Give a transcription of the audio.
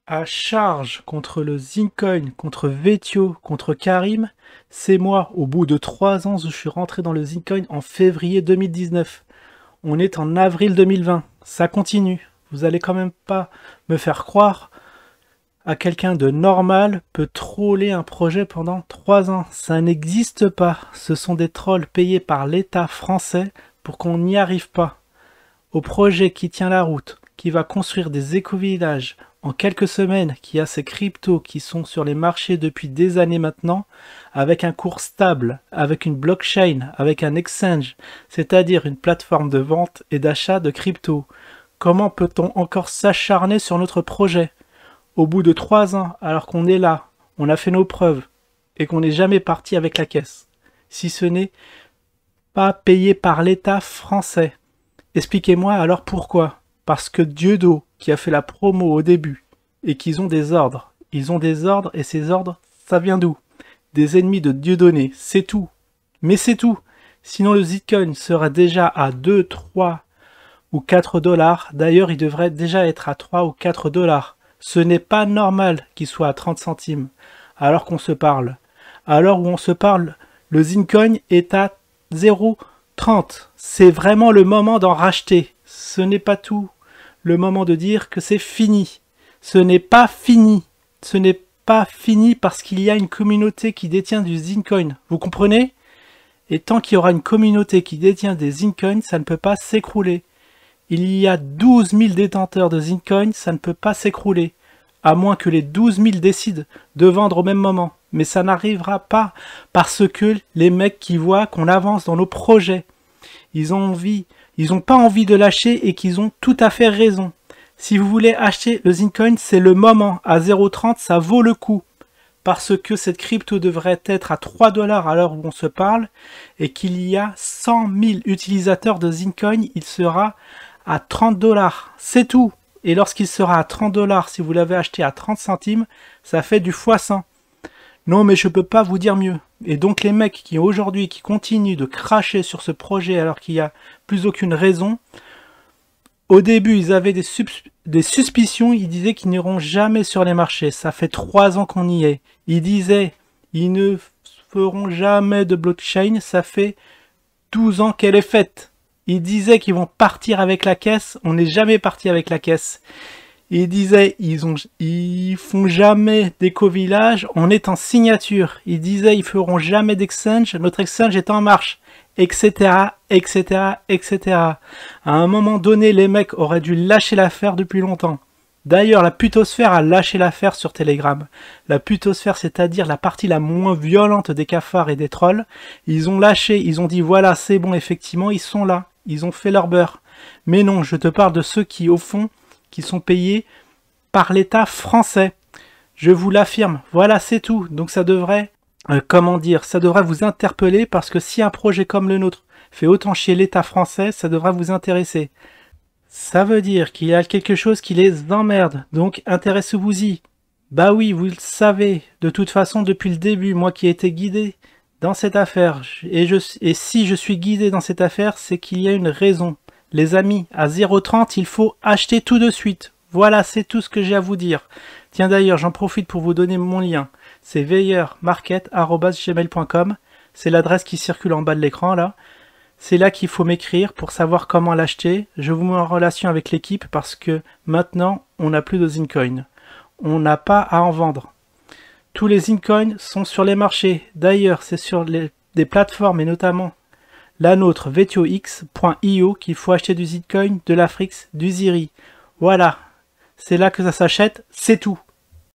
À charge contre le Zincoin, contre Vetio, contre Karim, c'est moi, au bout de 3 ans, je suis rentré dans le Zincoin en février 2019. On est en avril 2020. Ça continue. Vous allez quand même pas me faire croire à quelqu'un de normal peut troller un projet pendant 3 ans. Ça n'existe pas. Ce sont des trolls payés par l'État français pour qu'on n'y arrive pas. Au projet qui tient la route, qui va construire des éco-villages en quelques semaines, qui a ces cryptos qui sont sur les marchés depuis des années maintenant, avec un cours stable, avec une blockchain, avec un exchange, c'est-à-dire une plateforme de vente et d'achat de cryptos. Comment peut-on encore s'acharner sur notre projet? Au bout de 3 ans, alors qu'on est là, on a fait nos preuves, et qu'on n'est jamais parti avec la caisse, si ce n'est pas payé par l'État français. Expliquez-moi alors pourquoi. Parce que Dieudo, qui a fait la promo au début, et qu'ils ont des ordres. Ils ont des ordres, et ces ordres, ça vient d'où? Des ennemis de Dieudonné, c'est tout. Mais c'est tout. Sinon le Bitcoin sera déjà à 2, 3 ou 4 dollars. D'ailleurs, il devrait déjà être à 3 ou 4 dollars. Ce n'est pas normal qu'il soit à 30 centimes, alors qu'on se parle. À l'heure où on se parle, le Zincoin est à 0,30. C'est vraiment le moment d'en racheter. Ce n'est pas tout. Le moment de dire que c'est fini. Ce n'est pas fini. Ce n'est pas fini parce qu'il y a une communauté qui détient du Zincoin. Vous comprenez? Et tant qu'il y aura une communauté qui détient des Zincoins, ça ne peut pas s'écrouler. Il y a 12 000 détenteurs de Zincoin, ça ne peut pas s'écrouler. À moins que les 12 000 décident de vendre au même moment. Mais ça n'arrivera pas parce que les mecs qui voient qu'on avance dans nos projets, ils n'ont pas envie de lâcher et qu'ils ont tout à fait raison. Si vous voulez acheter le Zincoin, c'est le moment. À 0,30, ça vaut le coup. Parce que cette crypto devrait être à 3 dollars à l'heure où on se parle et qu'il y a 100 000 utilisateurs de Zincoin, il sera à 30 dollars. C'est tout. Et lorsqu'il sera à 30 dollars, si vous l'avez acheté à 30 centimes, ça fait du x100. Non, mais je peux pas vous dire mieux. Et donc les mecs qui aujourd'hui qui continuent de cracher sur ce projet alors qu'il n'y a plus aucune raison, au début ils avaient des suspicions, ils disaient qu'ils n'iront jamais sur les marchés. Ça fait 3 ans qu'on y est. Ils disaient ils ne feront jamais de blockchain, ça fait 12 ans qu'elle est faite. Ils disaient qu'ils vont partir avec la caisse, on n'est jamais parti avec la caisse. Ils disaient ils font jamais d'éco-village, on est en signature. Ils disaient ils feront jamais d'exchange, notre exchange est en marche, etc., etc., etc. À un moment donné, les mecs auraient dû lâcher l'affaire depuis longtemps. D'ailleurs, la putosphère a lâché l'affaire sur Telegram. La putosphère, c'est-à-dire la partie la moins violente des cafards et des trolls, ils ont lâché, ils ont dit voilà, c'est bon, effectivement, ils sont là, ils ont fait leur beurre. Mais non, je te parle de ceux qui, au fond, qui sont payés par l'État français. Je vous l'affirme, voilà, c'est tout. Donc ça devrait, ça devrait vous interpeller parce que si un projet comme le nôtre fait autant chier l'État français, ça devrait vous intéresser. Ça veut dire qu'il y a quelque chose qui les emmerde, donc intéressez-vous-y. Bah oui, vous le savez, de toute façon depuis le début, moi qui ai été guidé dans cette affaire, et si je suis guidé dans cette affaire, c'est qu'il y a une raison. Les amis, à 0,30, il faut acheter tout de suite. Voilà, c'est tout ce que j'ai à vous dire. Tiens d'ailleurs, j'en profite pour vous donner mon lien. C'est veilleurmarket@gmail.com. C'est l'adresse qui circule en bas de l'écran là. C'est là qu'il faut m'écrire pour savoir comment l'acheter. Je vous mets en relation avec l'équipe parce que maintenant, on n'a plus de Zincoin. On n'a pas à en vendre. Tous les Zincoins sont sur les marchés. D'ailleurs, c'est sur des plateformes et notamment la nôtre, vetiox.io, qu'il faut acheter du Zincoin, de l'Afrix, du Ziri. Voilà, c'est là que ça s'achète, c'est tout.